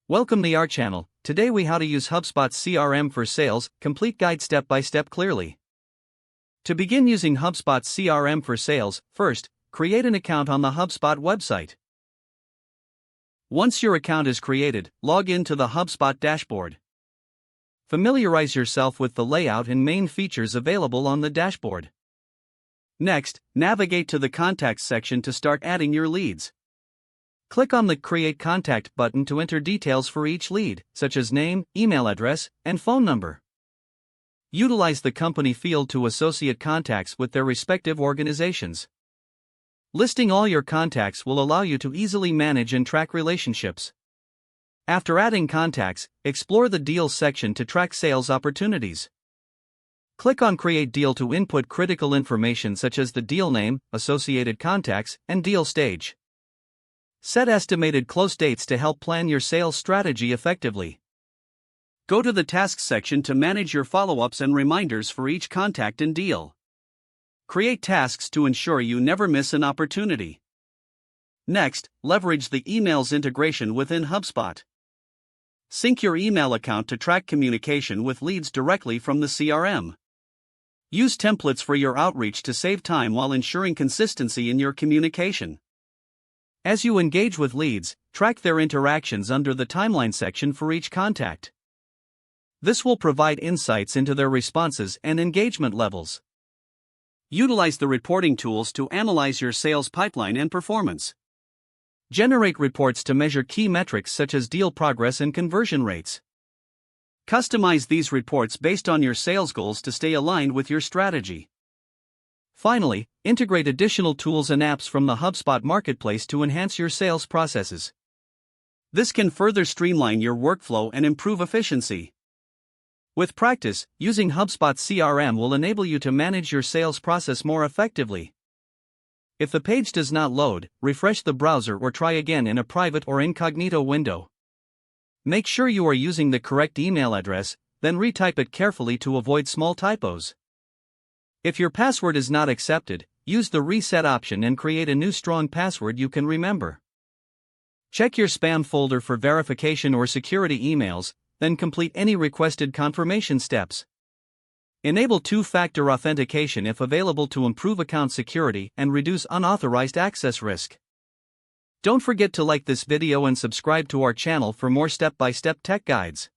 Welcome to our channel. Today we how to use HubSpot CRM for sales, complete guide step by step clearly. To begin using HubSpot CRM for sales, first, create an account on the HubSpot website. Once your account is created, log in to the HubSpot dashboard. Familiarize yourself with the layout and main features available on the dashboard. Next, navigate to the Contacts section to start adding your leads. Click on the Create Contact button to enter details for each lead, such as name, email address, and phone number. Utilize the company field to associate contacts with their respective organizations. Listing all your contacts will allow you to easily manage and track relationships. After adding contacts, explore the Deals section to track sales opportunities. Click on Create Deal to input critical information such as the deal name, associated contacts, and deal stage. Set estimated close dates to help plan your sales strategy effectively. Go to the Tasks section to manage your follow-ups and reminders for each contact and deal. Create tasks to ensure you never miss an opportunity. Next, leverage the emails integration within HubSpot. Sync your email account to track communication with leads directly from the CRM. Use templates for your outreach to save time while ensuring consistency in your communication. As you engage with leads, track their interactions under the timeline section for each contact. This will provide insights into their responses and engagement levels. Utilize the reporting tools to analyze your sales pipeline and performance. Generate reports to measure key metrics such as deal progress and conversion rates. Customize these reports based on your sales goals to stay aligned with your strategy. Finally, integrate additional tools and apps from the HubSpot marketplace to enhance your sales processes. This can further streamline your workflow and improve efficiency. With practice, using HubSpot CRM will enable you to manage your sales process more effectively. If the page does not load, refresh the browser or try again in a private or incognito window. Make sure you are using the correct email address, then retype it carefully to avoid small typos. If your password is not accepted, use the reset option and create a new strong password you can remember. Check your spam folder for verification or security emails, then complete any requested confirmation steps. Enable two-factor authentication if available to improve account security and reduce unauthorized access risk. Don't forget to like this video and subscribe to our channel for more step-by-step tech guides.